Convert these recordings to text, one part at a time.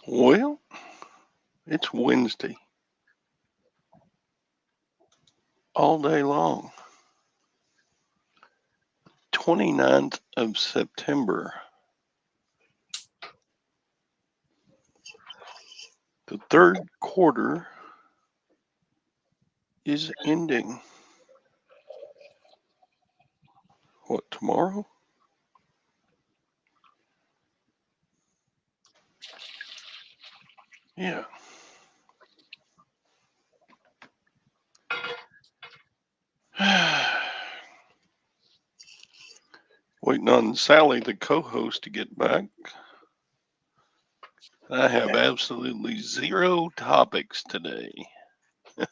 Well, it's Wednesday. All day long. 29th of September. The third quarter is ending. What, tomorrow? Yeah. Waiting on Sally, the co-host, to get back. I have absolutely zero topics today. That's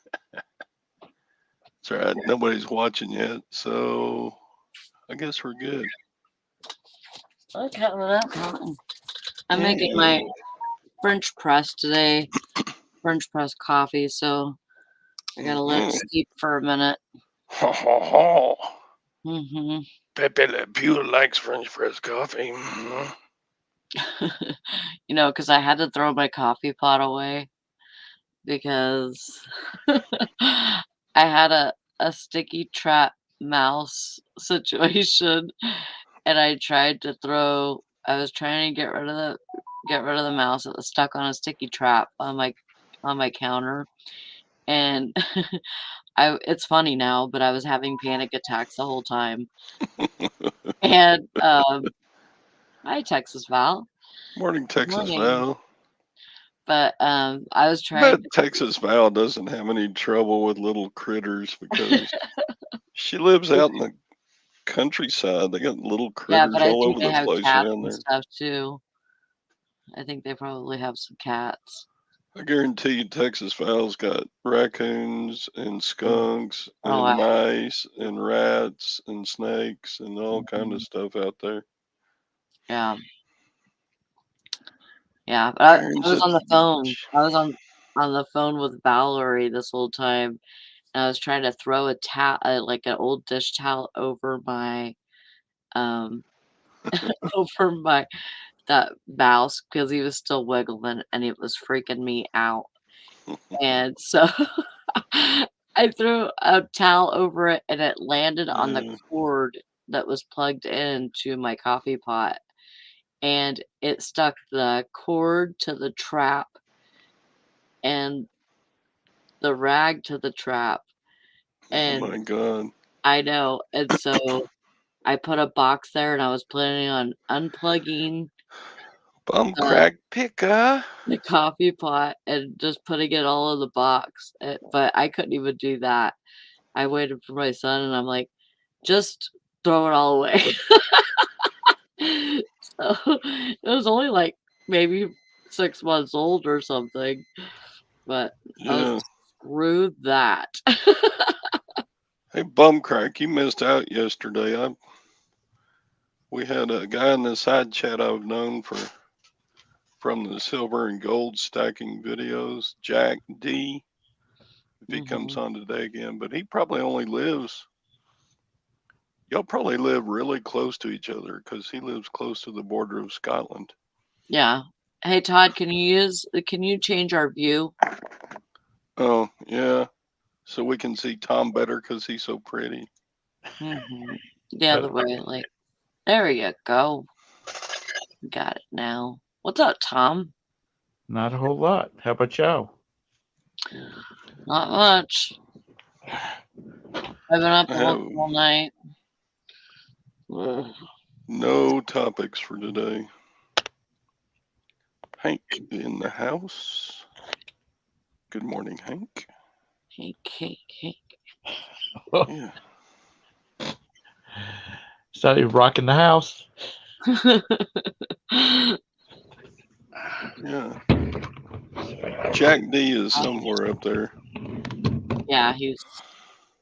all right. Nobody's watching yet, so I guess we're good. Okay, well, I'm making my French press today. French press coffee, so I gotta let it steep for a minute. Ha ha ha. Mm-hmm. Pepe Le Pew likes French press coffee. You know, because I had to throw my coffee pot away because I had a sticky trap mouse situation, and I was trying to get rid of the mouse that was stuck on a sticky trap on my counter, and it's funny now, but I was having panic attacks the whole time. And hi, Texas Val. Morning, Texas Morning. Val. But I was I bet trying. Texas Val doesn't have any trouble with little critters because she lives out in the countryside. They got little Yeah, critters but I all think over they the have place cats around and there. stuff too. I think they probably have some cats. I guarantee you Texas Val's got raccoons and skunks Oh, and mice and rats and snakes and all kind of stuff out there. yeah. Yeah, but I Turns was at on the the phone. beach. I was on the phone with Valerie this whole time, and I was trying to throw a towel, like an old dish towel, over my um over my that mouse because he was still wiggling and it was freaking me out. And so I threw a towel over it and it landed on the Yeah. cord that was plugged into my coffee pot. And it stuck the cord to the trap and the rag to the trap. Oh And my God. I know. And so I put a box there and I was planning on unplugging Bum crack picker. the coffee pot and just putting it all in the box. But I couldn't even do that. I waited for my son and I'm like, just throw it all away. So it was only like maybe 6 months old or something. But I was Yeah. screw that. Hey, bum crack, you missed out yesterday. We had a guy in the side chat I've known from the silver and gold stacking videos, Jack D. If he comes on today again, but he probably only lives. Y'all probably live really close to each other because he lives close to the border of Scotland. Yeah. Hey Todd, can you change our view? Oh yeah, so we can see Tom better because he's so pretty. The other way, like there you go. Got it now. What's up, Tom? Not a whole lot. How about y'all? Not much. I've been up I almost have all night. no topics for today. Hank in the house. Good morning, Hank. Hank. Yeah. Started rocking the house. Yeah. Jack D is somewhere up there. Yeah, he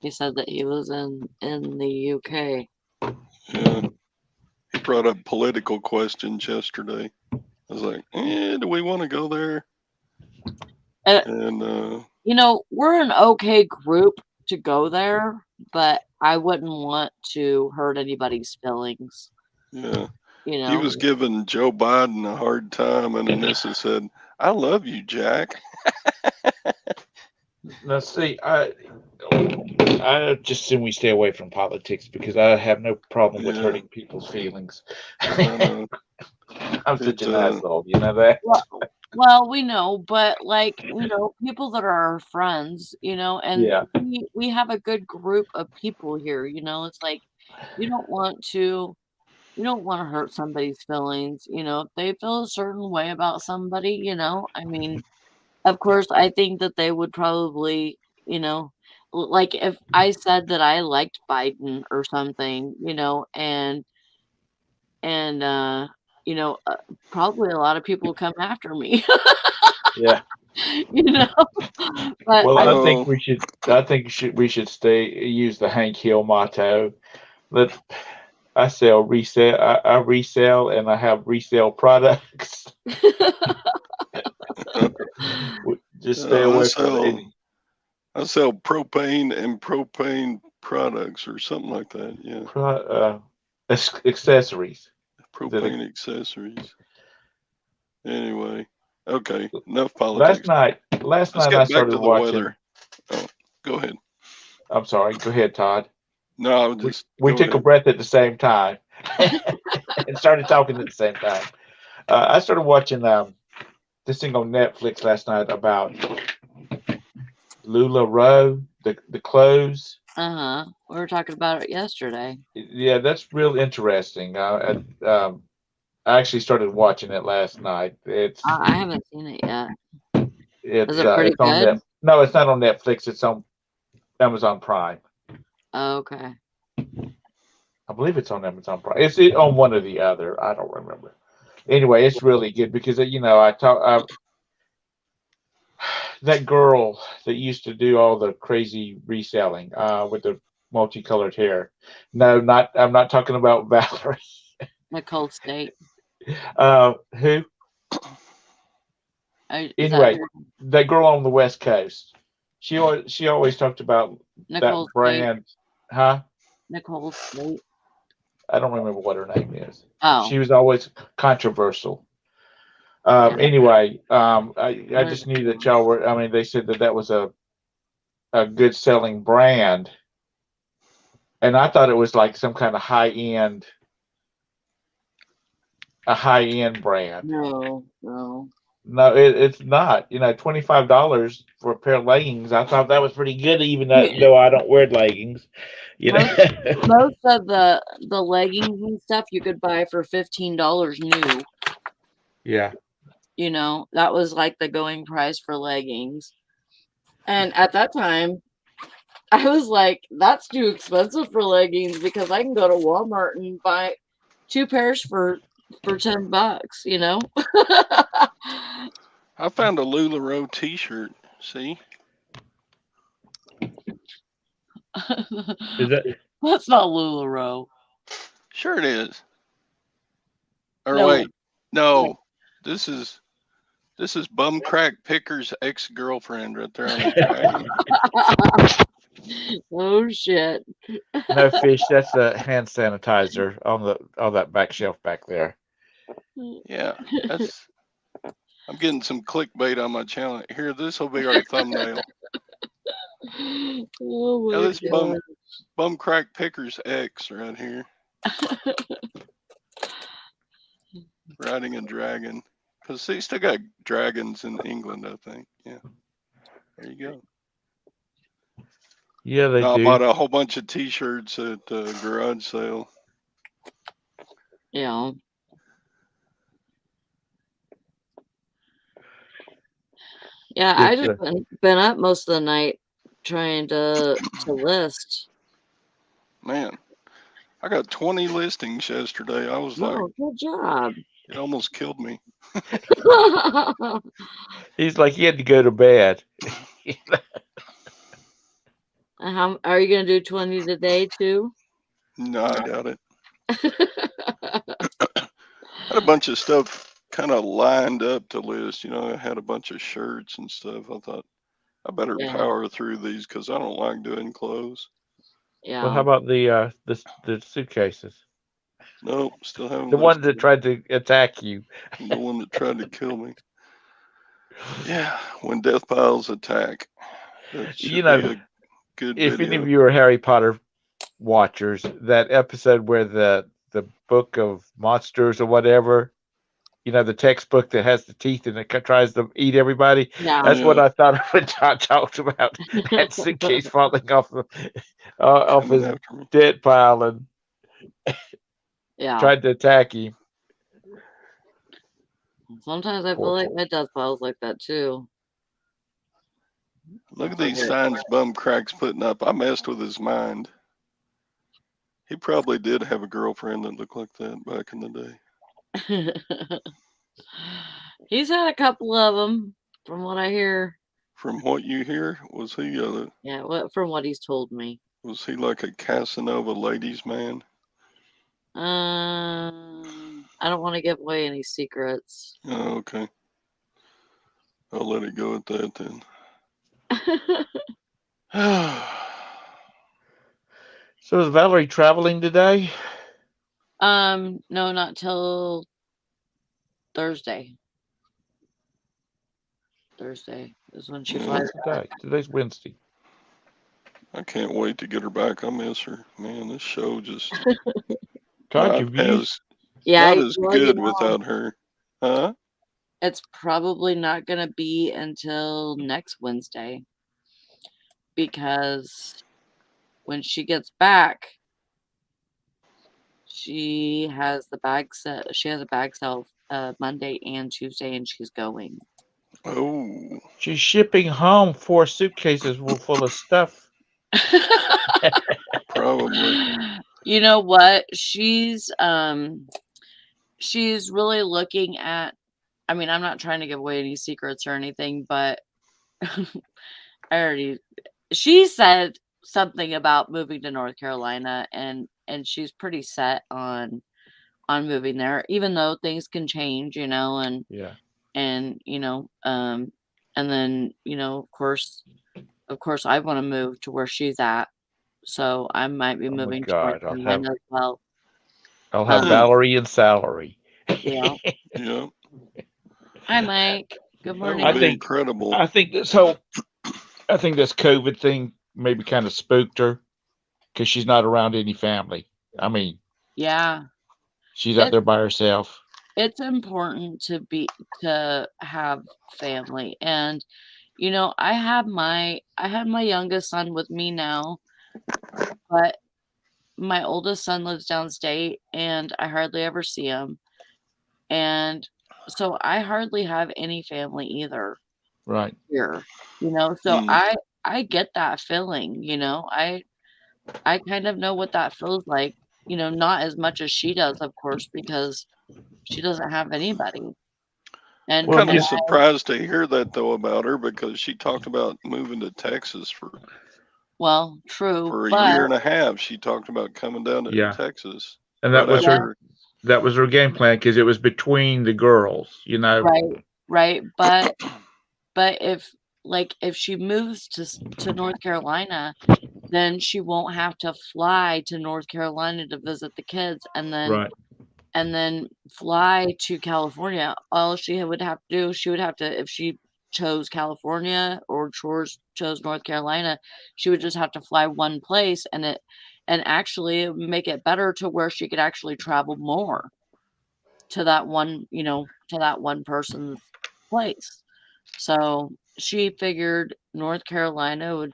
said that he was in the UK. Yeah. He brought up political questions yesterday. I was like, do we want to go there? And We're an okay group to go there, but I wouldn't want to hurt anybody's feelings. yeah, You he know, was giving Joe Biden a hard time, and Anissa said, "I love you, Jack." Now, see, I just assume we stay away from politics because I have no problem with Yeah, hurting people's feelings. I know. I'm such It an asshole, you know that? well, we know, but people that are our friends, and Yeah, we have a good group of people here. It's like you don't want to you don't want to hurt somebody's feelings. If they feel a certain way about somebody, I mean, of course, I think that they would probably, like if I said that I liked Biden or something, and you know, uh, probably a lot of people come after me, yeah. you know. But Well, I, I think well, we should. I think we should use the Hank Hill motto. Let I sell resell. I resell and I have resale products. Just stay I away from sell any I sell propane and propane products or something like that. Yeah, accessories. Is it propane accessories. Anyway, okay, enough last politics. night? Last Let's night I get back started to the watching. weather. Oh, go ahead. I'm sorry. Go ahead, Todd. No, I would We just we go took a ahead. breath at the same time and started talking at the same time. I started watching this thing on Netflix last night about LuLaRoe, the clothes. we were talking about it yesterday. Yeah, that's real interesting. I actually started watching it last night. I haven't seen it yet. Is It's it pretty it's on good? Net. No, it's not on Netflix. It's on Amazon Prime. Oh, okay. I believe it's on Amazon Prime. It's on one or the other. I don't remember. Anyway, it's really good because that girl that used to do all the crazy reselling with the multicolored hair. No, not I'm not talking about Valerie. Nicole State. Who? Is that Anyway, her? that girl on the West Coast. She always talked about that Nicole State? brand. Huh? Nicole State? I don't remember what her name is. Oh, She was always controversial. yeah. Anyway, I Where's just knew that y'all were. I mean, they said that was a good selling brand, and I thought it was like some kind of a high end brand. No, no. No, it's not. $25 for a pair of leggings. I thought that was pretty good, even though I don't wear leggings. You know. Most most of the leggings and stuff you could buy for $15 new. Yeah. That was like the going price for leggings. And at that time, I was like, that's too expensive for leggings because I can go to Walmart and buy two pairs for $10. I found a LuLaRoe T-shirt. See, Is that That's not LuLaRoe. sure it is. Or No. wait, no, this is Bum Crack Picker's ex-girlfriend right there on his jacket. Oh shit. no fish? That's a hand sanitizer on that back shelf back there. Yeah, that's. I'm getting some clickbait on my channel. Here, this will be our thumbnail. Oh Yeah, my this god. bum crack Picker's ex right here, riding a dragon. Cause they still got dragons in England, I think. Yeah, there you go. Yeah, they No, I do. bought a whole bunch of T-shirts at the garage sale. Yeah. Yeah, I It's just been up most of the night trying to list. Man, I got 20 listings yesterday. I was like, Oh, good job. it almost killed me. He's like he had to go to bed. How are you gonna do 20 today too? No, I doubt it. I had a bunch of stuff kind of lined up to list. I had a bunch of shirts and stuff. I thought I better Yeah. power through these because I don't like doing clothes. Well, how Yeah. about the suitcases? Nope, still haven't The ones that listed tried to attack you. the one that tried to kill me. Yeah, when death piles attack, that You should be know, a good if any of video. you are Harry Potter watchers, that episode where the book of monsters or whatever, the textbook that has the teeth and it tries to eat everybody. Yeah. That's what Yeah, I thought of when John talked about that suitcase falling off coming his after me. dead pile and Yeah. tried to attack him. Sometimes I Poor feel like boy. my death file's like that too. Look at I these signs Bum Crack's putting up. I messed with his mind. He probably did have a girlfriend that looked like that back in the day. forget. He's had a couple of them, from what I hear. From what you hear, Yeah, from what he's told me. was he like a Casanova ladies man? I don't want to give away any secrets. Oh, okay. I'll let it go at that then. So is Valerie traveling today? No, not till Thursday. Thursday is when she Yeah, flies What's today? Today's Wednesday. I can't wait to get her back. I miss her. Man, this show just Todd, not your views? as Yeah, not as well, good without her. Huh? it's probably not going to be until next Wednesday because when she gets back, she has the bag set. She has a bag sale Monday and Tuesday, and she's going. Oh, She's shipping home 4 suitcases full of stuff. probably. You know what? She's really looking at. I mean, I'm not trying to give away any secrets or anything, but she said something about moving to North Carolina, and she's pretty set on moving there, even though things can change, Yeah. and and then of course I want to move to where she's at, so I might be Oh my moving to North God. Carolina as well. I'll have Um, Hmm. Valerie and salary. yeah. Yeah, Hi, Mike. Good that would I morning. be think incredible. I think this whole I think this COVID thing maybe kind of spooked her because she's not around any family. I mean, Yeah, she's out it's there by herself. it's important to have family, and I have my youngest son with me now, but my oldest son lives downstate, and I hardly ever see him. And so I hardly have any family either Right. here, so Hmm. I get that feeling, I kind of know what that feels like, not as much as she does, of course, because she doesn't have anybody. I'm And Well, kind of when because surprised to hear that though about her because she talked about moving to Texas well, true, for a but year and a half. She talked about coming down to yeah, Texas and right yeah, after. that was her game plan because it was between the girls. right, right, but if she moves to North Carolina, then she won't have to fly to North Carolina to visit the kids Right. and then fly to California. All she would have to, if she chose California or chose North Carolina, she would just have to fly one place, and actually it would make it better to where she could actually travel more to that one person's place. So she figured North Carolina would.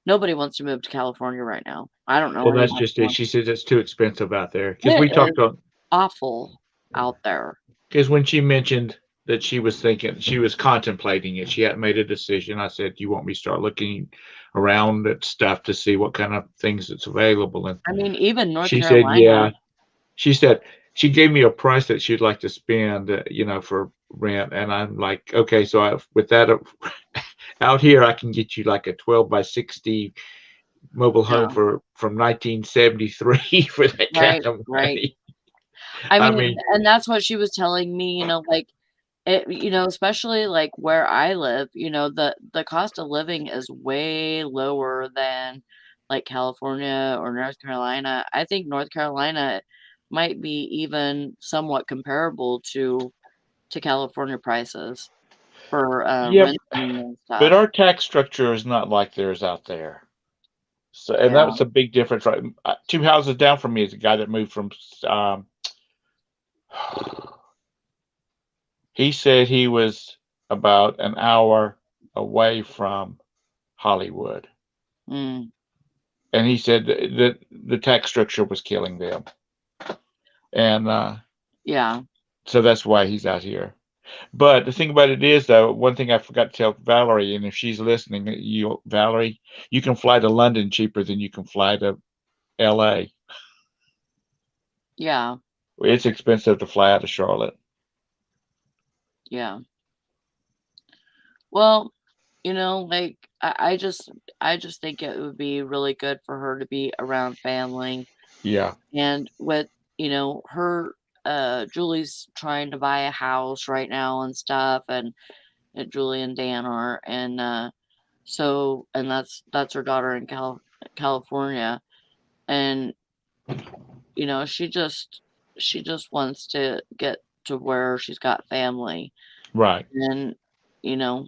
Nobody wants to move to California right now. I don't know Well, that's anyone just who it. wants. She says it's too expensive out there because It we talked is on awful out there. because when she mentioned that she was thinking she was contemplating it, she hadn't made a decision. I said, "Do you want me to start looking around at stuff to see what kind of things that's available?" And I mean, even North she said, Carolina. "Yeah." She said she gave me a price that she'd like to spend, for rent, and I'm like, "Okay." So with that out here, I can get you like a 12 by 60 mobile home Yeah, from 1973 for that kind right, of right. money. I I mean, mean, and that's what she was telling me, like it, especially like where I live, the cost of living is way lower than like California or North Carolina. I think North Carolina might be even somewhat comparable to California prices for yeah, renting and but stuff. our tax structure is not like theirs out there. So, and Yeah. that's a big difference, right? Two houses down from me is a guy that moved from. Um, he said he was about an hour away from Hollywood, Mm, and he said that the tax structure was killing them, and yeah. so that's why he's out here. But the thing about it is, though, one thing I forgot to tell Valerie, and if she's listening, Valerie, you can fly to London cheaper than you can fly to L.A. Yeah. It's expensive to fly out of Charlotte. Yeah. Well, like I just think it would be really good for her to be around family. Yeah, And with, her Julie's trying to buy a house right now and stuff, and Julie and Dan are, and so and that's her daughter in California. And she just wants to get to where she's got family. right, And, you know,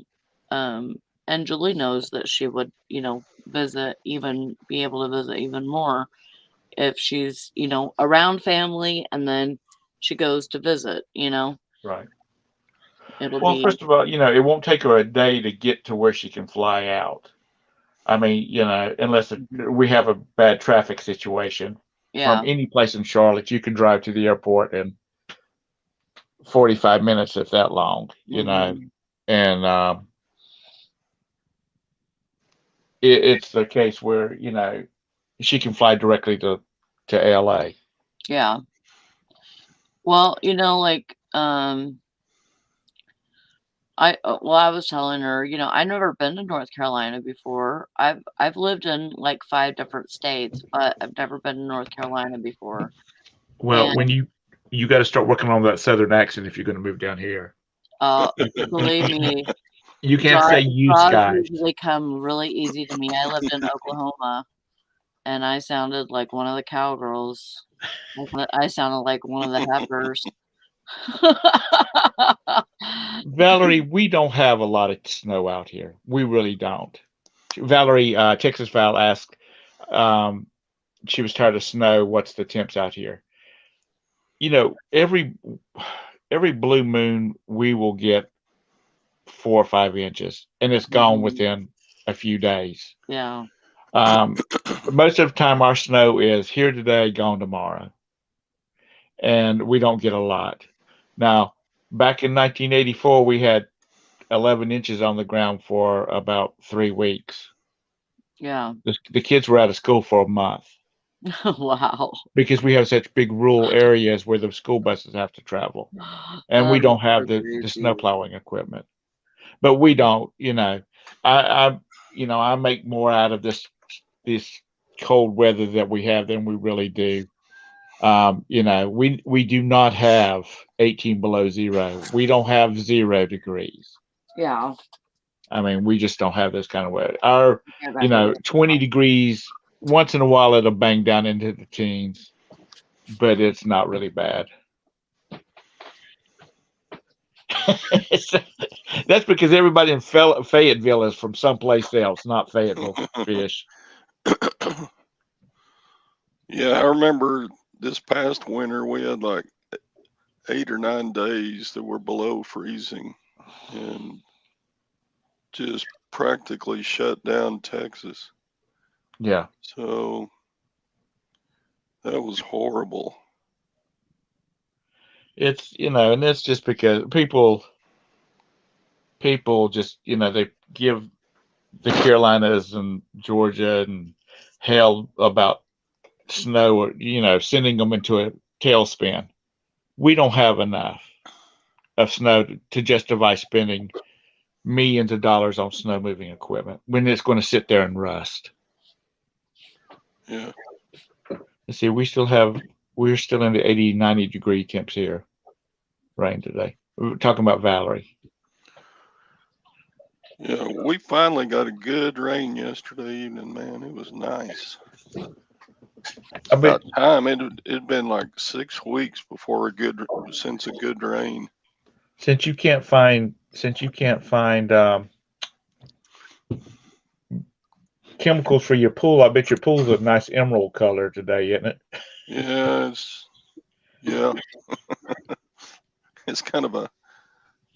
um, and Julie knows that she would, be able to visit even more if she's, around family and then she goes to visit. right. It'll Well, be, first of all, it won't take her a day to get to where she can fly out. I mean, unless Mhm. we have a bad traffic situation. From Yeah. any place in Charlotte, you can drive to the airport in 45 minutes, if that long. Hmm. And it's the case where, she can fly directly to LA. Yeah. Well, like, I was telling her, I never been to North Carolina before. I've lived in like 5 different states, but I've never been to North Carolina before. Well, when And you got to start working on that southern accent if you're going to move down here. uh, believe me, You can't draws say use draws guys. usually come really easy to me. I lived in Oklahoma, and I sounded like one of the cowgirls. I sounded like one of the heifers. Valerie, we don't have a lot of snow out here. We really don't. Valerie, Texas Val asked, um, she was tired of snow. What's the temps out here? Every blue moon we will get 4 or 5 inches, and it's gone Mhm. within a few days. Yeah. Um, most of the time, our snow is here today, gone tomorrow, and we don't get a lot. Now, back in 1984, we had 11 inches on the ground for about 3 weeks. Yeah. The kids were out of school for a month Wow. because we have such big rural areas where the school buses have to travel, and That we is don't have so the snow crazy. plowing equipment. But we don't. I make more out of this cold weather that we have than we really do. We do not have 18 below zero. We don't have 0 degrees. Yeah. I mean, we just don't have this kind of weather. Our, Yeah, back over 20 degrees, once in a while it'll bang down into the teens, but it's not really bad. That's because everybody in Fayetteville is from someplace else, not Fayetteville fish. Yeah, I remember this past winter we had like 8 or 9 days that were below freezing and just practically shut down Texas. Yeah. So that was horrible. And it's just because people just, they give the Carolinas and Georgia and hell about snow, or sending them into a tailspin. We don't have enough of snow to justify spending millions of dollars on snow moving equipment when it's going to sit there and rust. Yeah. You see, we still have we're still in the 80, 90-degree temps here. Rain today. We were talking about Valerie. Yeah, we finally got a good rain yesterday evening, man. It was nice. I bet About time. It'd been like 6 weeks since a good rain. since you can't find chemicals for your pool, I bet your pool's a nice emerald color today, isn't it? Yeah, yeah, it's kind of a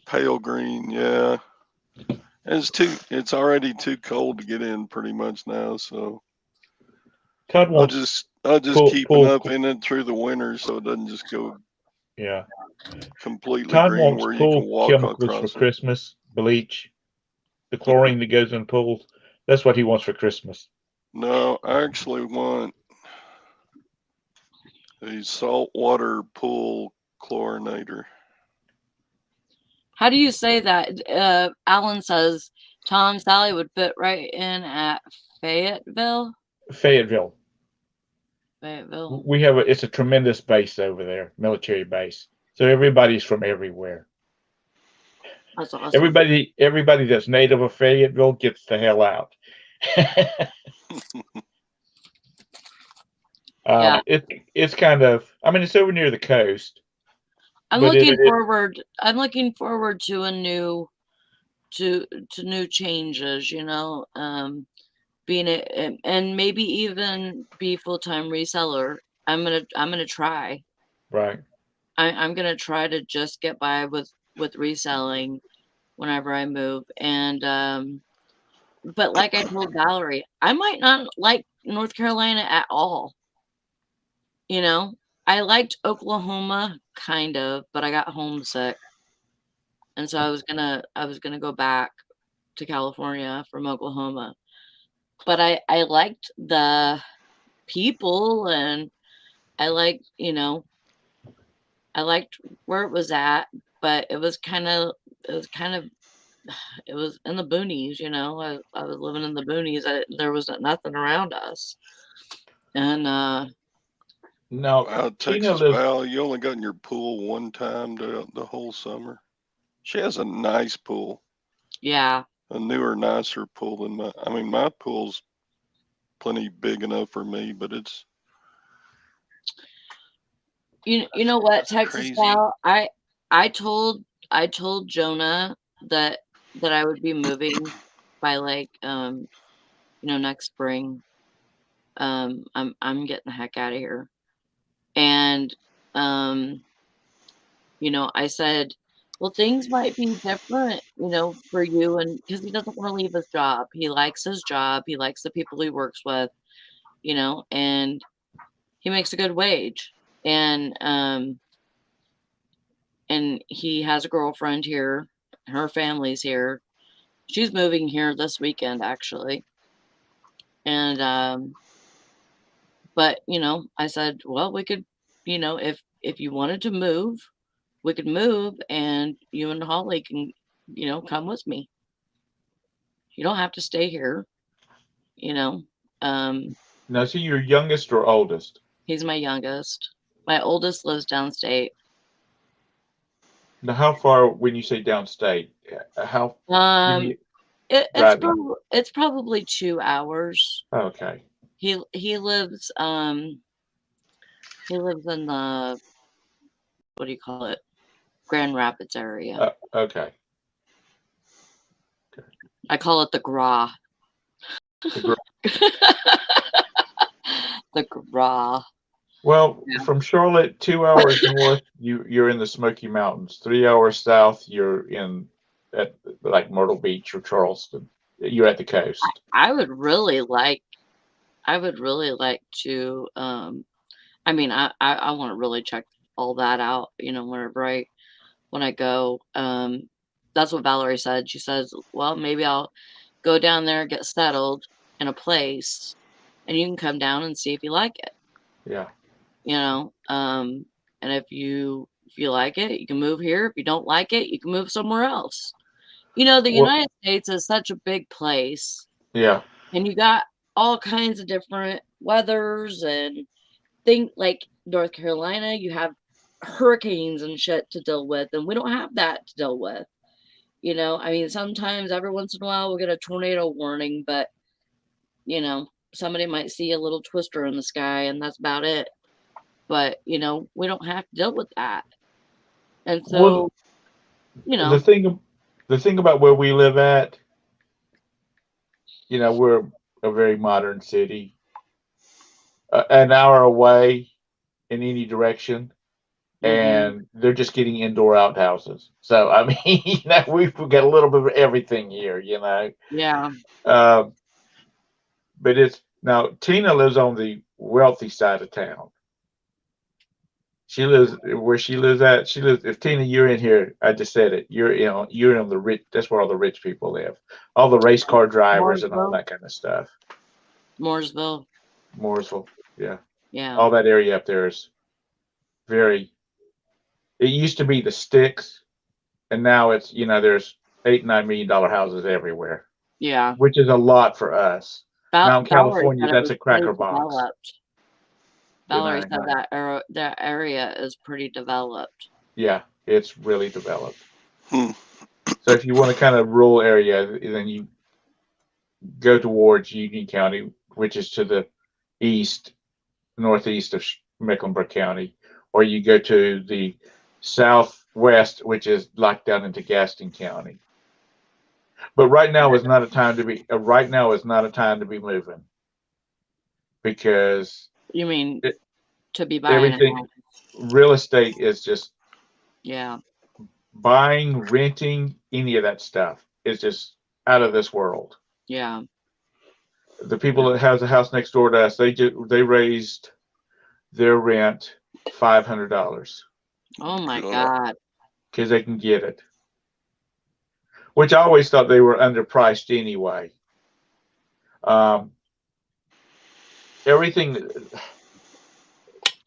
pale green. Yeah, it's already too cold to get in pretty much now. So Todd I'll wants just keep enough in it through the winter so it doesn't just go yeah. completely Todd green wants where you can pool walk chemicals for across it. Christmas, bleach, the chlorine that goes in pools. That's what he wants for Christmas. No, I actually want a saltwater pool chlorinator. How do you say that? Alan says Tom Sally would fit right in at Fayetteville. Fayetteville. Fayetteville. We have it's a tremendous base over there, military base. So everybody's from everywhere. That's awesome. Everybody that's native of Fayetteville gets the hell out. Yeah. It's kind of, I mean, it's over near the coast. I'm looking forward to new changes, you know, being it and maybe even be full-time reseller. I'm gonna try. Right. I'm gonna try to just get by with reselling whenever I move. And but like I told Valerie, I might not like North Carolina at all. You know, I liked Oklahoma kind of, but I got homesick. And so I was gonna go back to California from Oklahoma. But I liked the people, and I liked, you know, I liked where it was at, but it was kind of it was in the boonies, you know. I was living in the boonies. There was nothing around us. And no, Wow, Texas Val, you only got in your pool one time the whole summer. She has a nice pool. Yeah. A newer, nicer pool than my pool's plenty big enough for me, but it's you know what, Texas crazy. Val, I told Jonah that I would be moving by like next spring. I'm getting the heck out of here. And I said, well, things might be different, for you, and because he doesn't want to leave his job. He likes his job. He likes the people he works with, and he makes a good wage. And he has a girlfriend here. Her family's here. She's moving here this weekend, actually. And but I said, well, we could, if you wanted to move, we could move, and you and Holly can, come with me. You don't have to stay here, Now, is he your youngest or oldest? He's my youngest. My oldest lives downstate. Now, how far, when you say downstate, how? It's probably 2 hours. Okay. He lives in the, what do you call it? Grand Rapids area. Okay. I call it the GRA. The GRA. Well, yeah. From Charlotte, 2 hours north, you're in the Smoky Mountains. 3 hours south, you're at like Myrtle Beach or Charleston. You're at the coast. I would really like to. I mean, I want to really check all that out. When I go. That's what Valerie said. She says, well, maybe I'll go down there, get settled in a place, and you can come down and see if you like it. Yeah. And if you like it, you can move here. If you don't like it, you can move somewhere else. The United States is such a big place. Yeah. And you got all kinds of different weathers, and think like North Carolina, you have hurricanes and shit to deal with, and we don't have that to deal with. I mean, sometimes every once in a while we'll get a tornado warning, but somebody might see a little twister in the sky and that's about it. But, we don't have to deal with that. And Well, so, the thing about where we live at, we're a very modern city. An hour away in any direction, and they're just getting indoor outhouses. So I mean, we've got a little bit of everything here. yeah, But it's now Tina lives on the wealthy side of town. She lives where she lives at. She lives. If Tina, you're in here, I just said it. You're in the rich. That's where all the rich people live. All the race car drivers and all Mooresville, that kind of stuff. Mooresville, Mooresville, yeah. yeah, All that area up there is very. It used to be the sticks, and now it's there's $8-9 million houses everywhere, yeah. which is a lot for us. Now in Valerie California, said it that's was a pretty cracker box. developed. You Valerie know, said that area is pretty developed. yeah, it's really developed. Hmm. So if you want a kind of rural area, then you go towards Union County, which is to the east, northeast of Mecklenburg County, or you go to the southwest, which is like down into Gaston County. But right now is not a time to be. Right now is not a time to be moving because You mean it, to be buying a everything, house? real estate is just Yeah, buying, renting, any of that stuff is just out of this world. yeah. The people that has a house next door to us, they raised their rent $500 Oh my God. God. because they can get it. Which I always thought they were underpriced anyway. Um, everything.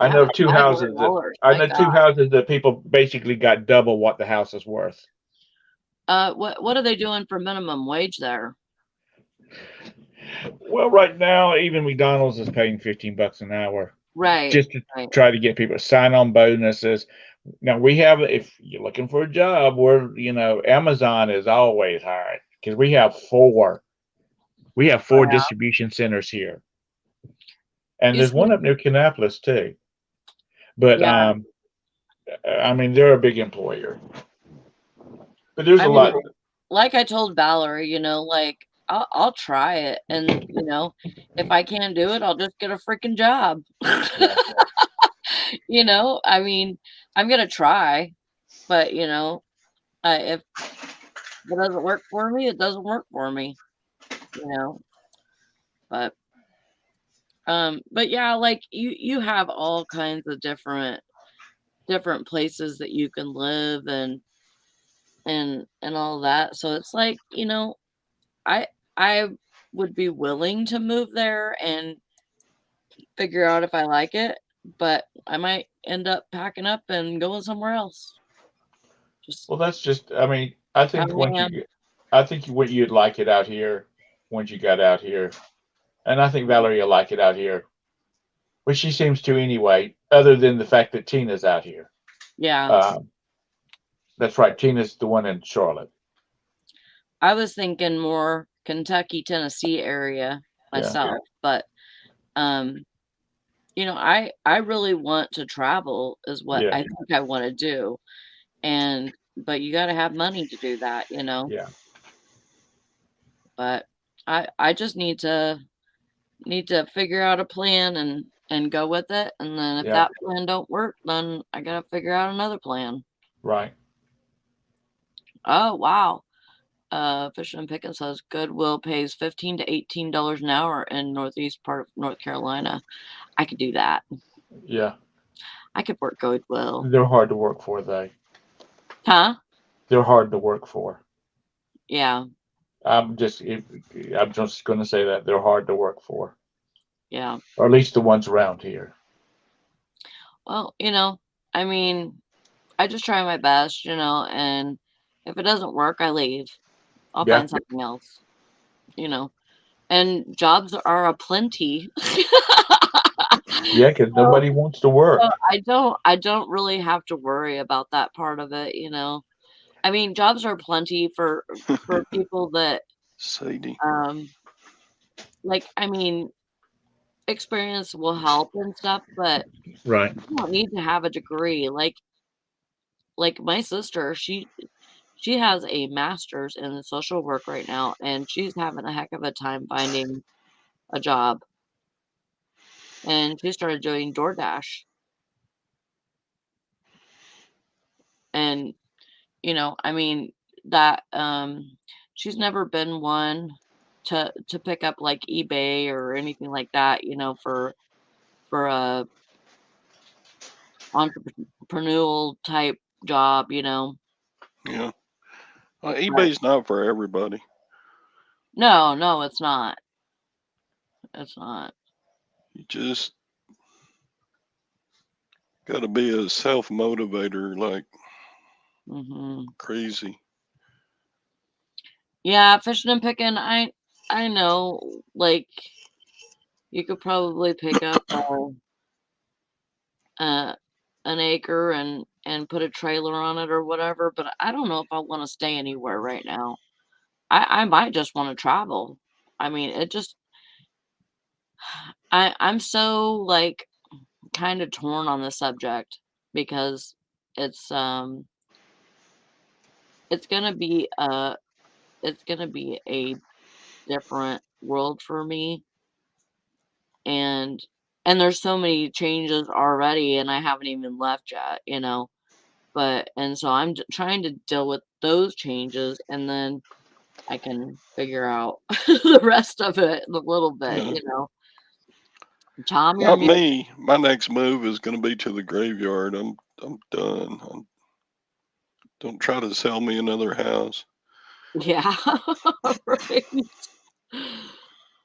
I Yeah, know like two houses that $500. I My know two God. houses that people basically got double what the house is worth. What are they doing for minimum wage there? Well, right now, even McDonald's is paying $15 an hour Right, just to right. try to get people sign-on bonuses. Now we have, if you're looking for a job, Amazon is always hiring because we have four Oh yeah. distribution centers here, and You there's one see, up near Kannapolis too. But yeah. I mean, they're a big employer, but there's I a mean, lot. like I told Valerie, like I'll try it, and if I can't do it, I'll just get a freaking job. Yeah, I mean, I'm gonna try, but if it doesn't work for me, it doesn't work for me. You know, but but yeah, like you have all kinds of different places that you can live and all that. So it's like, I I would be willing to move there and figure out if I like it, but I might end up packing up and going somewhere else. Just well, that's just. I mean, I how think I am. you'd like it out here once you got out here, and I think Valerie will like it out here, which she seems to anyway. Other than the fact that Tina's out here. Yeah. Um, that's right. Tina's the one in Charlotte. I was thinking more Kentucky, Tennessee area Yeah, myself, but um I really want to travel is what yeah, I think I want to do. But you got to have money to do that. yeah, But I just need to figure out a plan and go with it. And then if yeah. that plan don't work, then I got to figure out another plan. Right. Oh, wow. Fisher and Pickens says Goodwill pays $15 to $18 an hour in northeast part of North Carolina. I could do that. Yeah. I could work Goodwill. They're hard to work for, though. Huh? They're hard to work for. Yeah. I'm just going to say that they're hard to work for, Yeah. or at least the ones around here. Well, I mean, I just try my best, and if it doesn't work, I leave. I'll Yeah. find something else, and jobs are aplenty. Yeah, because nobody wants to work. So I don't really have to worry about that part of it, you know. I mean, jobs are plenty for people that Sadie. like I mean, experience will help and stuff, but Right. you don't need to have a degree. Like my sister, she has a master's in social work right now, and she's having a heck of a time finding a job. And she started doing DoorDash. And, you know, I mean, that she's never been one to pick up like eBay or anything like that, you know, for a entrepreneurial type job, you know. Yeah. Well, But eBay's not for everybody. no, it's not. It's not. You just got to be a self motivator like Hmm. crazy. Yeah, fishing and picking, I know, like you could probably pick up uh an acre and put a trailer on it or whatever, but I don't know if I want to stay anywhere right now. I might just want to travel. I mean, it just I'm so like kind of torn on the subject because it's um it's gonna be a it's gonna be a different world for me, and there's so many changes already and I haven't even left yet, you know. But and so I'm trying to deal with those changes, and then I can figure out the rest of it a little bit, Yeah. you know. Tom, you're Not mute. me. My next move is going to be to the graveyard. I'm done. Don't try to sell me another house. Yeah, right.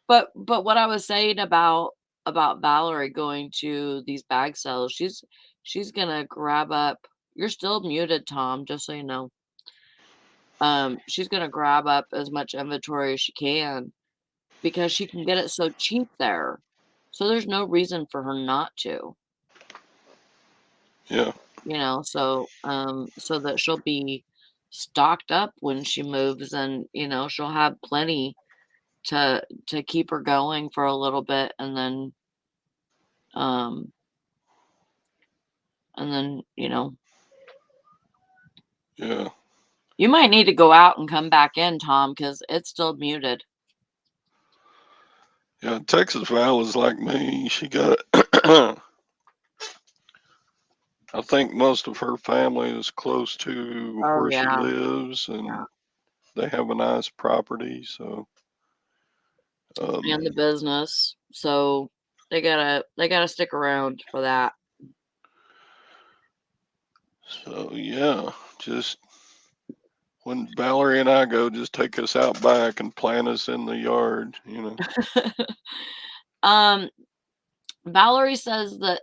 But what I was saying about Valerie going to these bag sales, she's gonna grab up. You're still muted, Tom, just so you know. She's gonna grab up as much inventory as she can because she can get it so cheap there. So there's no reason for her not to, Yeah. you know, so that she'll be stocked up when she moves, and, you know, she'll have plenty to keep her going for a little bit, um and then, you know, Yeah. you might need to go out and come back in, Tom, because it's still muted. Yeah. Texas Val is like me. She got, I think most of her family is close to Oh where she yeah, lives yeah. and they have a nice property. And the Um, business. So they gotta stick around for that. so yeah, just when Valerie and I go, just take us out back and plant us in the yard, you know. um Valerie says that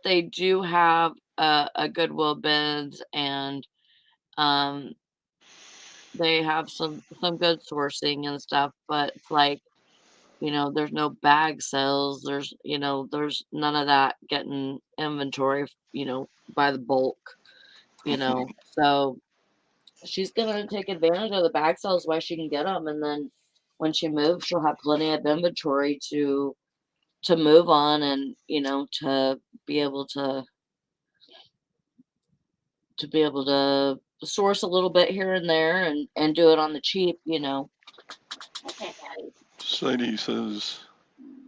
they do have a Goodwill bids, and um they have some good sourcing and stuff, but it's like, you know, there's no bag sales, there's, you know, there's none of that getting inventory, you know, by the bulk, you know. So she's gonna take advantage of the bag sales while she can get them, and then when she moves, she'll have plenty of inventory to move on, and, you know, be able to be able to source a little bit here and there, and do it on the cheap, you know. Okay, Daddy. Sadie says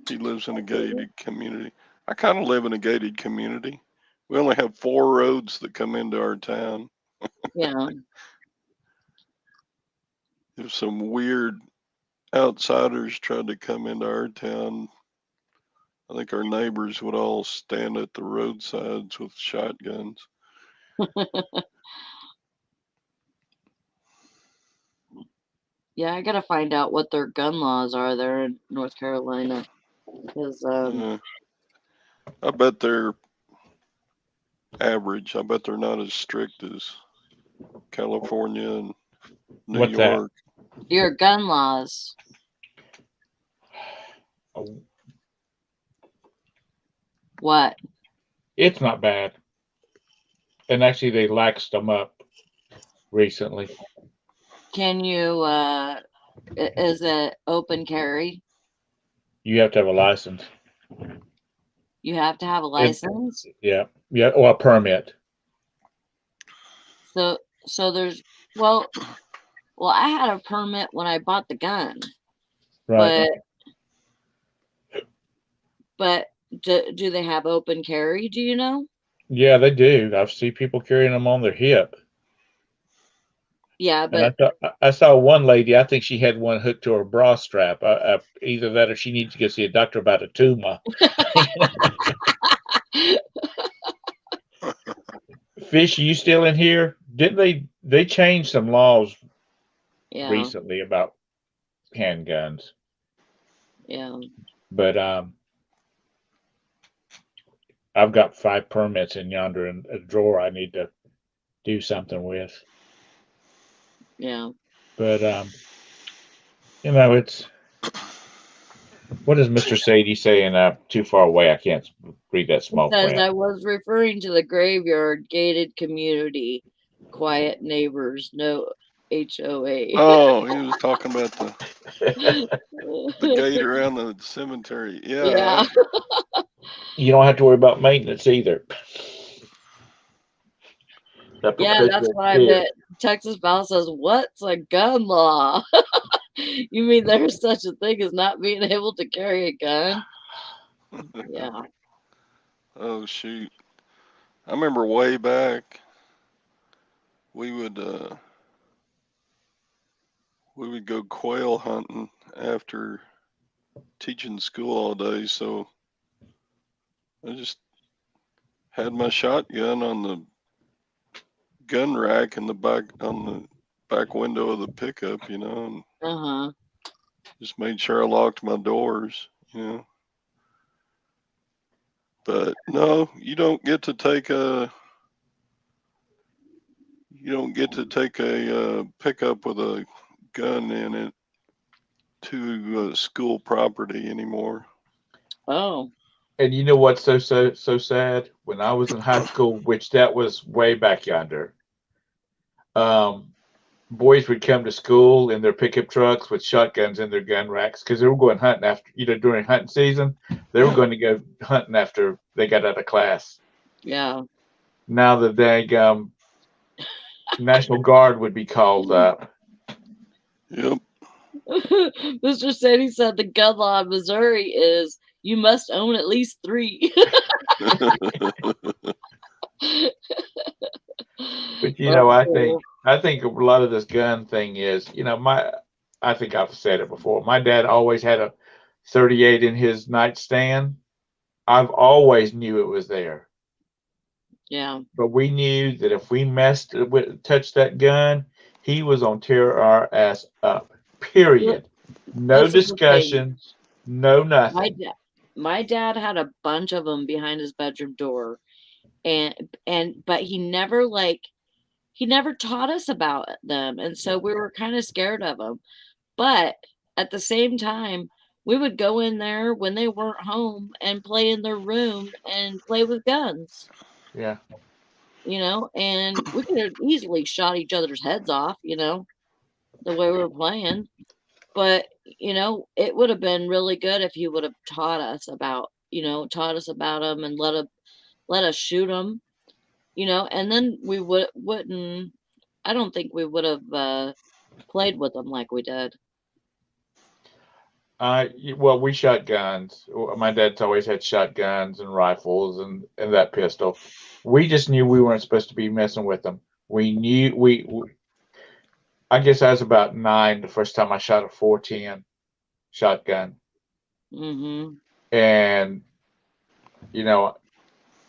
he lives in a gated community. I kind of live in a gated community. We only have 4 roads that come into our town. Yeah. If some weird outsiders tried to come into our town, I think our neighbors would all stand at the roadsides with shotguns. Yeah, I gotta find out what their gun laws are there in North Carolina, because Uh, I bet they're average. I bet they're not as strict as California and New What's that? York. your gun laws. Oh, What? It's not bad. And actually, they laxed them up recently. Can you, is it open carry? You have to have a license. You have to have a It, license? yeah, or a permit. So, so there's, well, I had a permit when I bought the gun, Right. but, but do they have open carry? Do you know? Yeah, they do. I've seen people carrying them on their hip. Yeah, And but I saw one lady. I think she had one hooked to her bra strap. Either that, or she needs to go see a doctor about a tumor. Fish, you still in here? Didn't they changed some laws yeah, recently about handguns? yeah. But I've got 5 permits in yonder in a drawer. I need to do something with. Yeah. But it's what does Mr. Sadie say in too far away? I can't read that It small says print. I was referring to the graveyard, gated community, quiet neighbors, no HOA. Oh, he was talking about the gate around the cemetery. Yeah. Yeah, You don't have to worry about maintenance either. That Yeah, that's perpetual what I fear. bet. Texas Val says, "What's a gun law?" You mean there's such a thing as not being able to carry a gun? Yeah. oh shoot. I remember way back we would uh we would go quail hunting after teaching school all day, so I just had my shotgun on the gun rack in the back on the back window of the pickup, and Uh-huh. just made sure I locked my doors. But no, you don't get to take a pickup with a gun in it to school property anymore. Oh. And you know what's so sad? When I was in high school, which that was way back yonder, um, boys would come to school in their pickup trucks with shotguns in their gun racks because they were going hunting after, during hunting season. They were going to go hunting after they got out of class. Yeah. Now the dang National Guard would be called up. Yep. Mr. Sadie said the gun law in Missouri is you must own at least 3. But That's I think cool. a lot of this gun thing is, I think I've said it before. My dad always had a 38 in his nightstand. I've always knew it was there. Yeah. But we knew that if we touched that gun, he was on tear our ass up. Look, Period. No this is the thing. discussions. No My nothing. dad, my dad had a bunch of them behind his bedroom door, and but he never taught us about them, and so we were kind of scared of them. But at the same time, we would go in there when they weren't home and play in their room and play with guns, Yeah. and we could have easily shot each other's heads off, the way we were playing. But, it would have been really good if you would have taught us about them and let us shoot them, and then we wouldn't, I don't think we would have played with them like we did. Well, we shot guns. My dad's always had shotguns and rifles and that pistol. We just knew we weren't supposed to be messing with them. We knew I guess I was about 9 the first time I shot a 410 shotgun. Mm-hmm. And,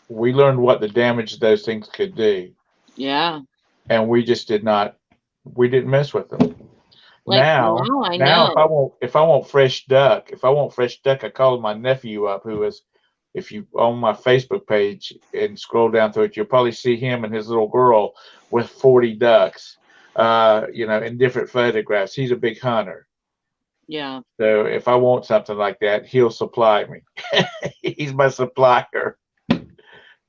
we learned what the damage those things could do. Yeah. And we just we didn't mess with them. Like Now, now I now know. if I want fresh duck, I call my nephew up, who is, if you on my Facebook page and scroll down through it, you'll probably see him and his little girl with 40 ducks, in different photographs. He's a big hunter. Yeah. So if I want something like that, he'll supply me. He's my supplier.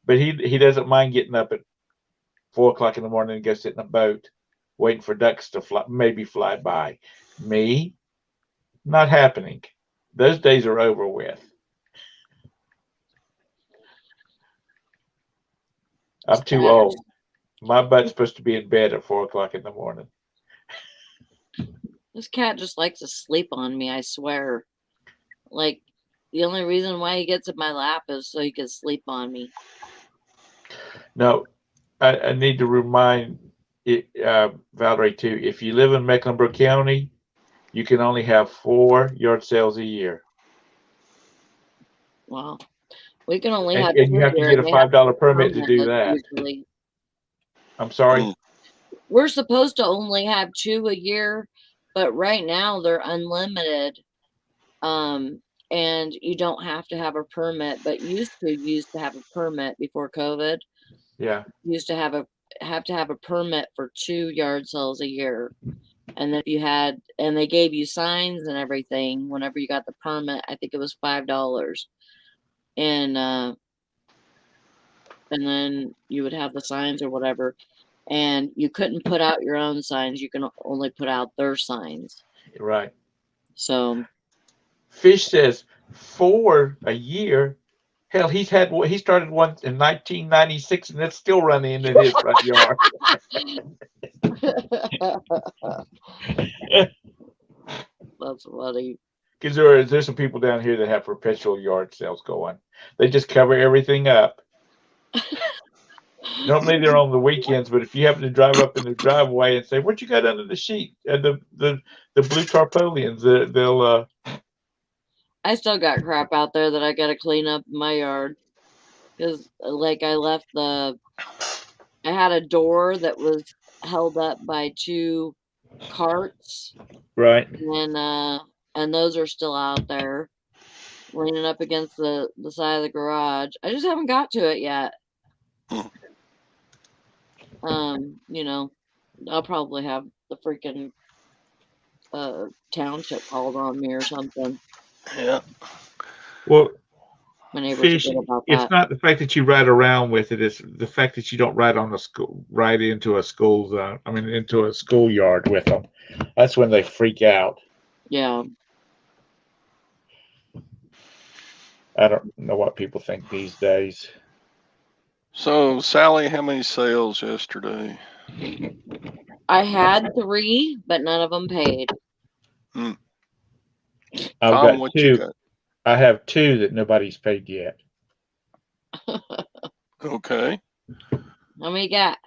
But he doesn't mind getting up at 4 o'clock in the morning and go sit in a boat, waiting for ducks to maybe fly by. Me, not happening. Those days are over with. I'm too old. My butt's supposed to be in bed at 4 o'clock in the morning. This cat just likes to sleep on me, I swear. Like, the only reason why he gets in my lap is so he can sleep on me. No, I need to remind Valerie too. If you live in Mecklenburg County, you can only have 4 yard sales a year. Wow. We can only And have you 2 have to here, get a and they have $5 permit to do permit that. usually. I'm sorry? We're supposed to only have 2 a year, but right now they're unlimited. And you don't have to have a permit, but used to have a permit before COVID. Yeah. Used to have to have a permit for 2 yard sales a year. And if you had, and they gave you signs and everything whenever you got the permit, I think it was $5. And then you would have the signs or whatever, and you couldn't put out your own signs. You can only put out their signs. Right. So Fish says 4 a year. Hell, he started one in 1996, and it's still running in his front yard. that's funny. Because there's some people down here that have perpetual yard sales going. They just cover everything up. Normally they're on the weekends, but if you happen to drive up in the driveway and say, "What you got under the sheet?" and the blue tarpaulins, they'll. I still got crap out there that I got to clean up in my yard because, like, I had a door that was held up by 2 carts, Right. and those are still out there, leaning up against the side of the garage. I just haven't got to it yet. You know, I'll probably have the freaking township called on me or something. Yeah. Well, My neighbors Fish, are good about it's that. not the fact that you ride around with it; it's the fact that you don't ride into a school zone. I mean, into a schoolyard with them. That's when they freak out. Yeah. I don't know what people think these days. So, Sally, how many sales yesterday? I had 3, but none of them paid. I've Tom, got what 2. You got? I have 2 that nobody's paid yet. Okay. How many got?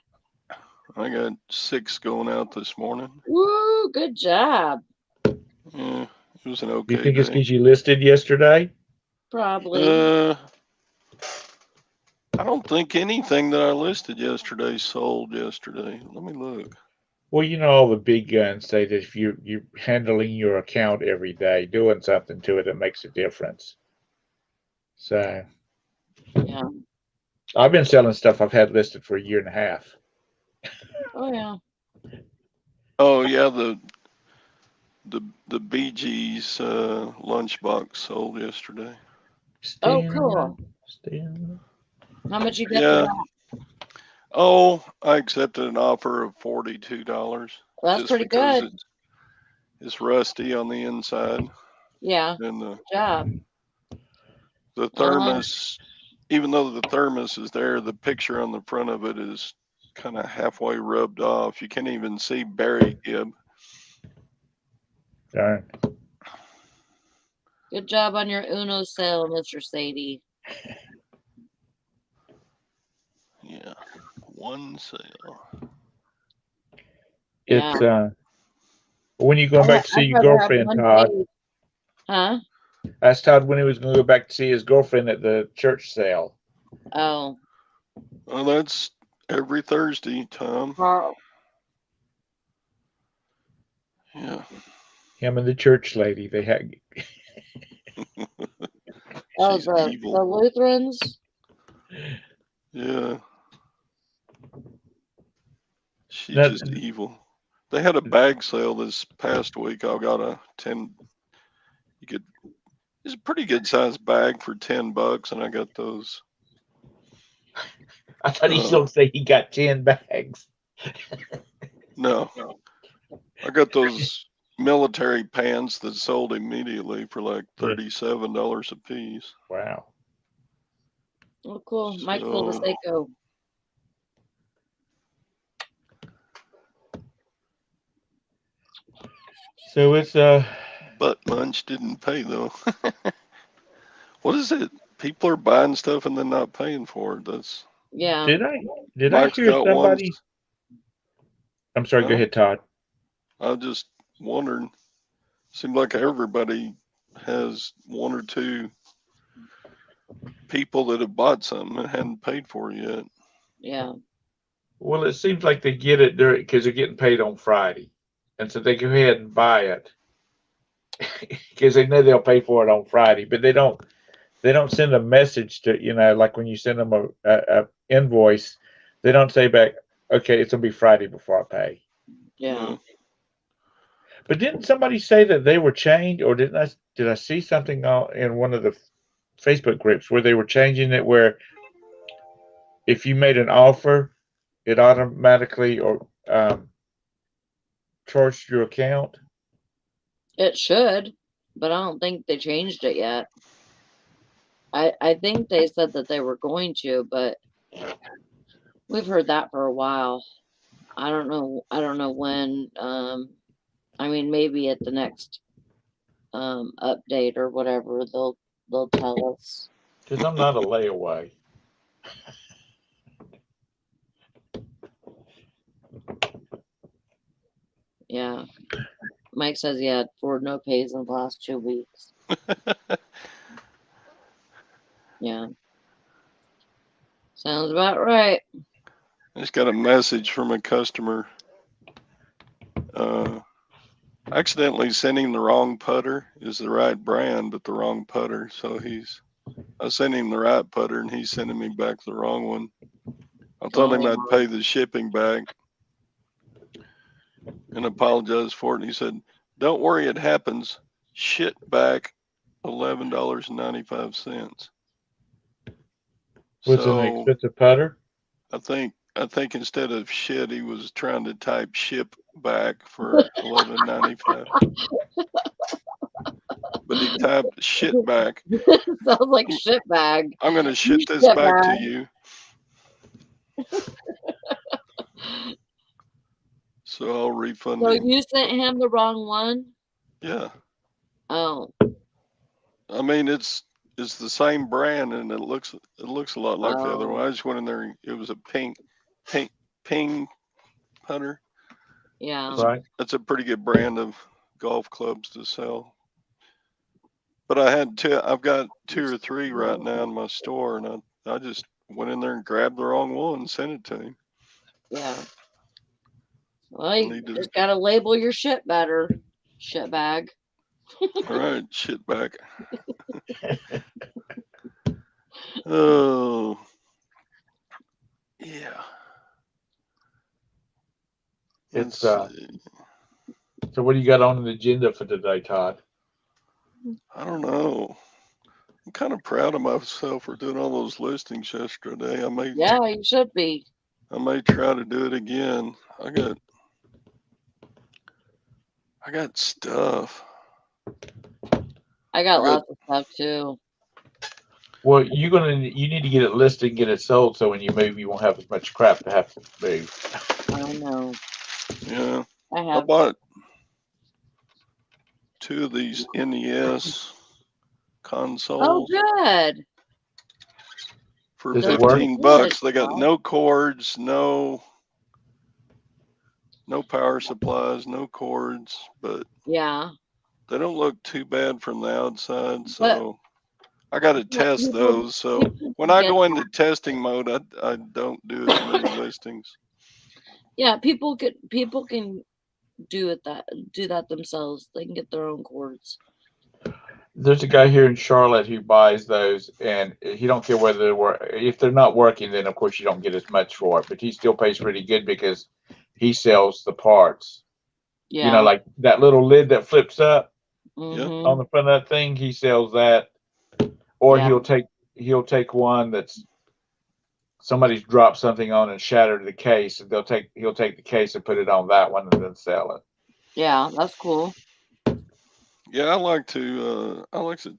I got 6 going out this morning. Woo! Good job. Yeah, it was an okay You think day. it's because you listed yesterday? Probably. I don't think anything that I listed yesterday sold yesterday. Let me look. Well, you know, all the big guns say that if you're handling your account every day, doing something to it, it makes a difference. So, Yeah. I've been selling stuff I've had listed for a year and a half. Oh yeah. Oh yeah, the BG's lunchbox sold yesterday. Oh, cool. How much you get for that? Oh, I accepted an offer of $42. Well, that's pretty good. It's rusty on the inside. Yeah. And good job. The thermos, even though the thermos is there, the picture on the front of it is kind of halfway rubbed off. You can't even see Barry Gibb. Darn. Good job on your Uno sale, Mr. Sadie. Yeah, one sale. It's when you going back to see your girlfriend, Todd? Huh? Asked Todd when he was going to go back to see his girlfriend at the church sale. Oh. Well, that's every Thursday, Tom. Carl. Yeah. Him and the church lady, they had. Oh, the Lutherans? Yeah. She's just evil. They had a bag sale this past week. I got a 10. It's a pretty good sized bag for $10, and I got those I thought he still say he got 10 bags. No, I got those military pants that sold immediately for like Yeah. $37 a piece. Wow. Oh, cool. Mike told us So, they go. So it's butt munch didn't pay though. What is it? People are buying stuff and then not paying for it. That's Yeah. did I Mike's hear got one. somebody? I'm sorry. Go Huh? ahead, Todd. I just wondered. Seems like everybody has one or two people that have bought something and hadn't paid for it yet. Yeah. Well, it seems like they get it during because they're getting paid on Friday, and so they go ahead and buy it because they know they'll pay for it on Friday. But they don't send a message to like when you send them a invoice, they don't say back, okay, it's gonna be Friday before I pay. Yeah. But didn't somebody say that they were changed, or did I see something in one of the Facebook groups where they were changing it where if you made an offer, it automatically or charged your account? It should, but I don't think they changed it yet. I think they said that they were going to, but we've heard that for a while. I don't know when. I mean, maybe at the next update or whatever, they'll tell us. Because I'm not a layaway. Yeah. Mike says he had 4 no pays in the last 2 weeks. Yeah. Sounds about right. I just got a message from a customer. Accidentally sending the wrong putter is the right brand, but the wrong putter. So I sent him the right putter and he's sending me back the wrong one. I told him I'd pay the shipping back and apologize for it. And he said, "Don't worry, it happens. Shit back $11.95." Was it an So expensive putter? I think instead of shit, he was trying to type ship back for $11.95. But he typed shit back. Sounds like shit bag. I'm gonna ship this Shit back to bag. you. So I'll refund So him. you sent him the wrong one? Yeah. Oh. I mean it's the same brand and it looks a lot like the other one. I just went in there and it was a ping putter. Yeah. Right. That's a pretty good brand of golf clubs to sell. But I've got 2 or 3 right now in my store and I just went in there and grabbed the wrong one and sent it to him. Yeah. Well, you just gotta label your shit better. Shit bag. All right, shit back. Oh, yeah. It's so what do you got on the agenda for today, Todd? I don't know. I'm kind of proud of myself for doing all those listings yesterday. Yeah, you should be. I may try to do it again. I got stuff. I got lots of stuff too. Well, you need to get it listed and get it sold so when you move you won't have as much crap to have to move. I know. Yeah. I bought 2 of these NES consoles. Oh, good. For $15. They got no cords, no power supplies, no cords, but yeah, they don't look too bad from the outside. So I got to test those. So when I go into testing mode, I don't do as many listings. Yeah, people can do that themselves. They can get their own cords. There's a guy here in Charlotte who buys those, and he don't care whether if they're not working, then of course you don't get as much for it. But he still pays pretty good because he sells the parts. Yeah. Like that little lid that flips up on the front of that thing. He sells that, or he'll take one that's somebody's dropped something on and shattered the case, and he'll take the case and put it on that one and then sell it. Yeah, that's cool. Yeah, I like to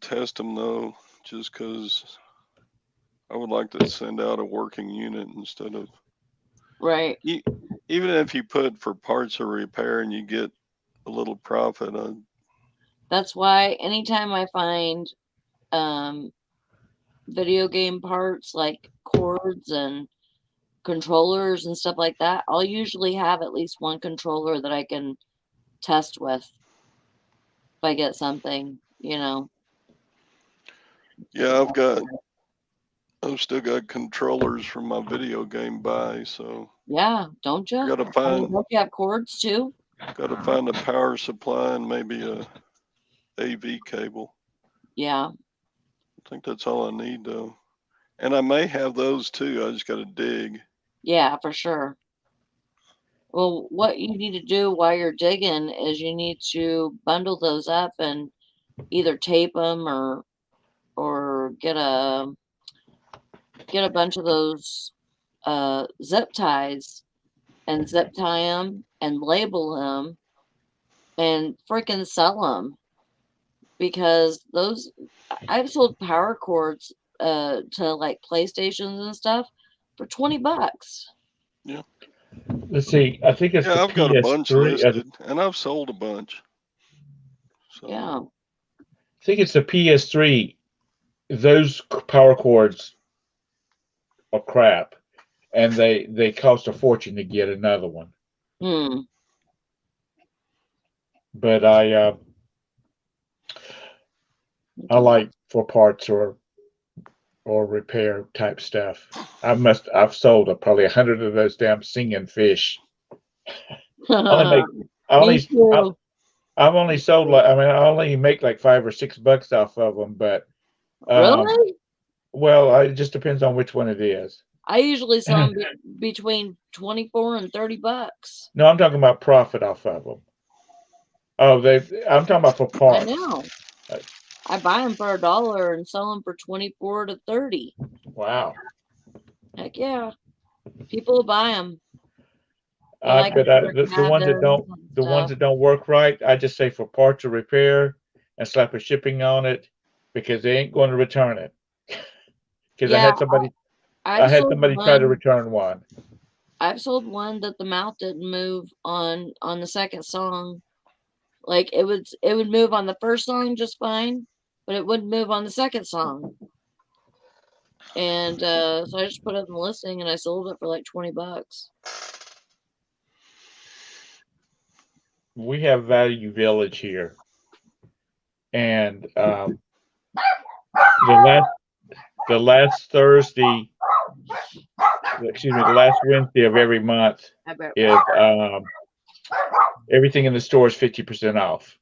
test them though, just because I would like to send out a working unit instead of Right. even if you put for parts or repair and you get a little profit. That's why anytime I find video game parts like cords and controllers and stuff like that, I'll usually have at least one controller that I can test with if I get something, you know. Yeah, I've still got controllers from my video game buy, so Yeah, don't you? gotta I mean, find don't you have cords too? gotta find a power supply and maybe a AV cable. Yeah. I think that's all I need though. And I may have those too. I just gotta dig. Yeah, for sure. Well, what you need to do while you're digging is you need to bundle those up and either tape them or get a bunch of those zip ties and zip tie them and label them and freaking sell them because those I've sold power cords to like PlayStations and stuff for $20. Yeah. Let's see. I think it's the Yeah, I've got a bunch PS3. listed and I've sold a bunch. So Yeah. I think it's the PS3. Those power cords are crap, and they cost a fortune to get another one. Hmm. But I like for parts or repair type stuff. I've sold probably 100 of those damn singing fish. I only make I Me only too. I've only sold like I only make like $5 or $6 off of them, but Really? well, it just depends on which one it is. I usually sell them between 24 and $30. No, I'm talking about profit off of them. Oh, I'm talking about for I parts. know. I buy them for $1 and sell them for 24 to 30. Wow. Heck yeah. People buy them. They But like them for their the ones that cabins and the ones stuff. that don't work right, I just say for parts or repair and slap a shipping on it because they ain't going to return it. Because Yeah, I I've had sold somebody try to one. return one. I've sold one that the mouth didn't move on the second song. Like it would move on the first song just fine, but it wouldn't move on the second song. And so I just put it in the listing and I sold it for like $20. We have Value Village here, and the last Thursday, excuse me, the last Wednesday of every month I bet. is everything in the store is 50% off,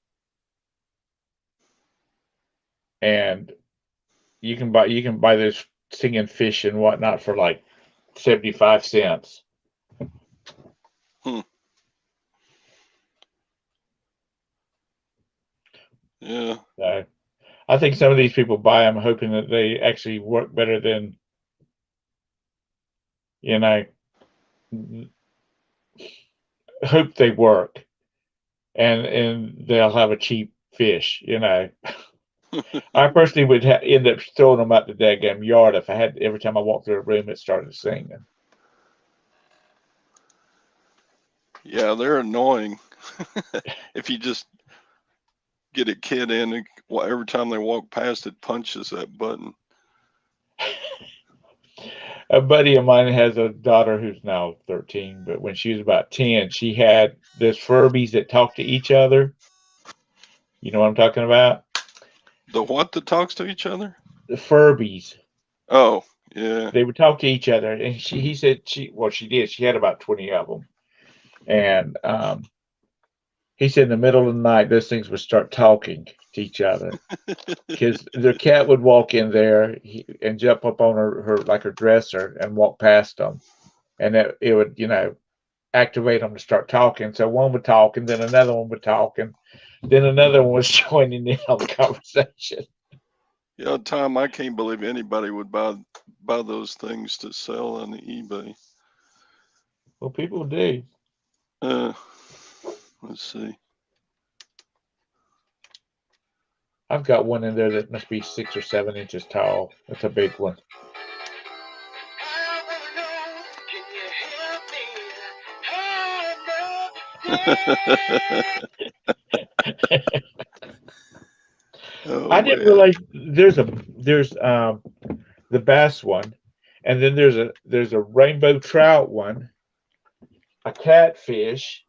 and you can buy this singing fish and whatnot for like 75 cents. Hmm. Yeah. So I think some of these people buy them hoping that they actually work better than, you know, hope they work and they'll have a cheap fish, you know. I personally would end up throwing them out the daggum yard if I had every time I walked through a room it started singing. Yeah, they're annoying. If you just get a kid in, and every time they walk past it, punches that button. A buddy of mine has a daughter who's now 13, but when she was about 10, she had those Furbies that talk to each other. You know what I'm talking about? The what that talks to each other? The Furbies. Oh, yeah. They would talk to each other, and he said she did. She had about 20 of them, and he said in the middle of the night those things would start talking to each other because their cat would walk in there and jump up on her like her dresser and walk past them, and it would activate them to start talking. So one would talk, and then another one would talk, and then another one was joining in on the conversation. Yeah, Tom, I can't believe anybody would buy those things to sell on eBay. Well, people do. Uh, let's see. I've got one in there that must be 6 or 7 inches tall. That's a big one. Oh I didn't man. realize there's the bass one, and then there's a rainbow trout one, a catfish,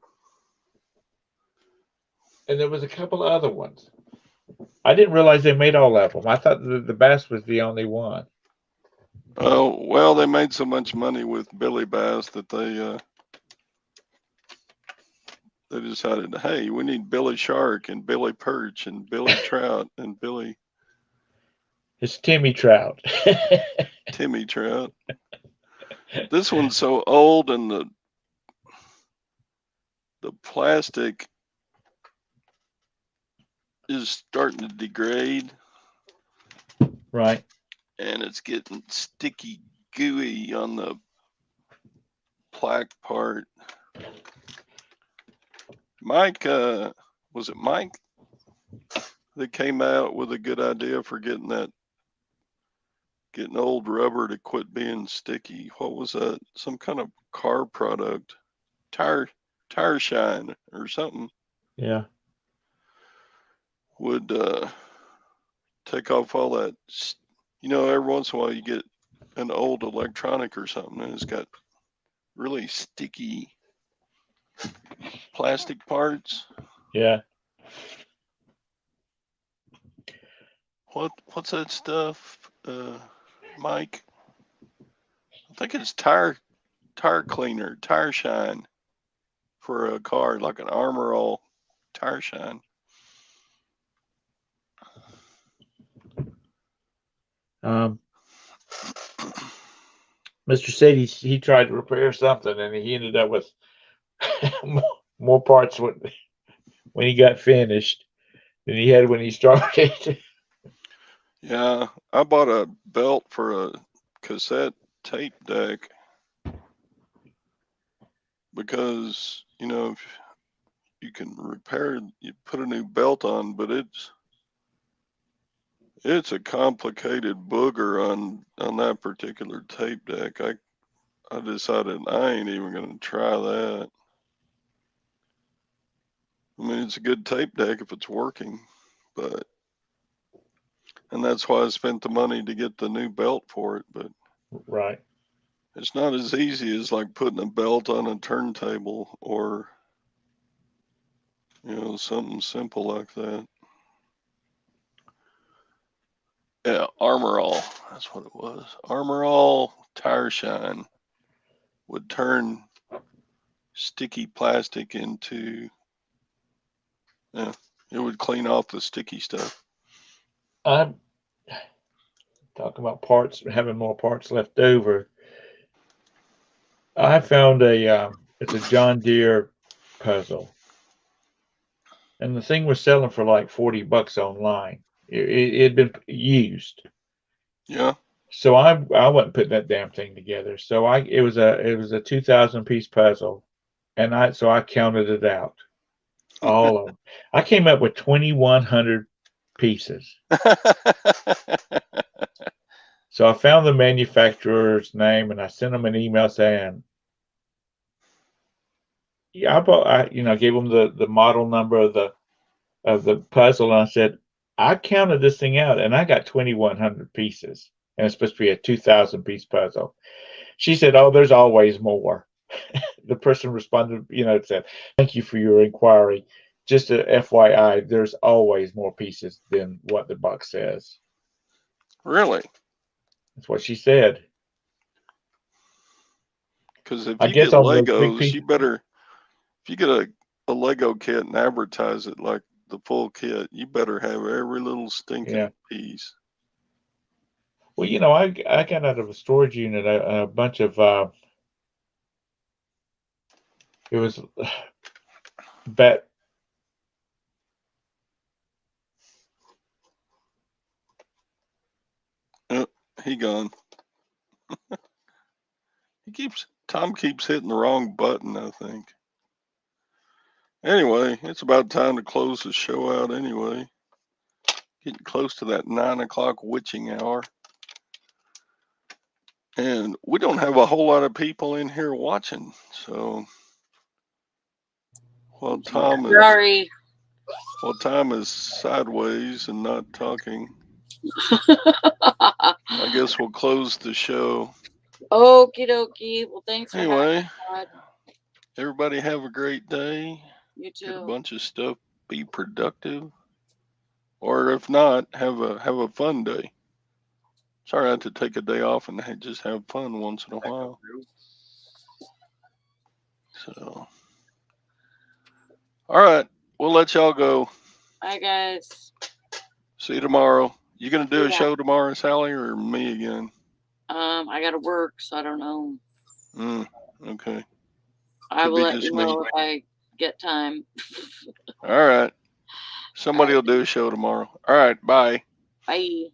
and there was a couple other ones. I didn't realize they made all of them. I thought the bass was the only one. Oh well, they made so much money with Billy Bass that they decided, hey, we need Billy Shark and Billy Perch and Billy Trout and Billy It's Timmy Trout. Timmy Trout. This one's so old and the plastic is starting to degrade Right. and it's getting sticky, gooey on the plaque part. Mike, was it Mike that came out with a good idea for getting old rubber to quit being sticky? What was that? Some kind of car product, tire tire shine or something Yeah. would take off all that. Every once in a while you get an old electronic or something and it's got really sticky plastic parts. Yeah. What's that stuff, Mike? I think it's tire cleaner, tire shine for a car, like an Armor All tire shine. Um, Mr. said he tried to repair something and he ended up with more parts when he got finished than he had when he started. Yeah, I bought a belt for a cassette tape deck because if you can repair, you put a new belt on, but it's a complicated booger on that particular tape deck. I decided I ain't even gonna try that. I mean, it's a good tape deck if it's working, but and that's why I spent the money to get the new belt for it. But Right. it's not as easy as like putting a belt on a turntable or something simple like that. Yeah, Armor All. That's what it was. Armor All tire shine would turn sticky plastic into. Yeah, it would clean off the sticky stuff. I'm talking about parts, having more parts left over. I found it's a John Deere puzzle, and the thing was selling for like $40 online. It had been used, Yeah. so I wasn't putting that damn thing together. So it was a 2,000 piece puzzle, and I counted it out, all of them. I came up with 2,100 pieces. So I found the manufacturer's name and I sent them an email saying, yeah, gave them the model number of the puzzle, and I said, I counted this thing out, and I got 2,100 pieces, and it's supposed to be a 2,000 piece puzzle. She said, "Oh, there's always more." The person responded, said, "Thank you for your inquiry. Just a FYI, there's always more pieces than what the box says." Really? That's what she said. Because if I you guess get on those big Legos, pieces, you better, if you get a Lego kit and advertise it like the full kit, you better have every little yeah. stinking piece. Well, I got out of a storage unit a bunch of it was bat he gone. Tom keeps hitting the wrong button, I think. Anyway, it's about time to close the show out anyway. Getting close to that 9 o'clock witching hour. And we don't have a whole lot of people in here watching, so while Tom is sideways and not talking, I guess we'll close the show. Okie dokie. Well, thanks for Anyway, having me. everybody have a great day. You too. Get a bunch of stuff. Be productive. Or if not, have a fun day. It's all right to take a day off and just have fun once in a while. So, all right, we'll let y'all go. Bye, guys. See you tomorrow. You gonna do a show tomorrow, Sally, or me again? I gotta work, so I don't know. Okay. I will let you know if I get time. All right. Somebody will do a show tomorrow. All right. Bye. Bye.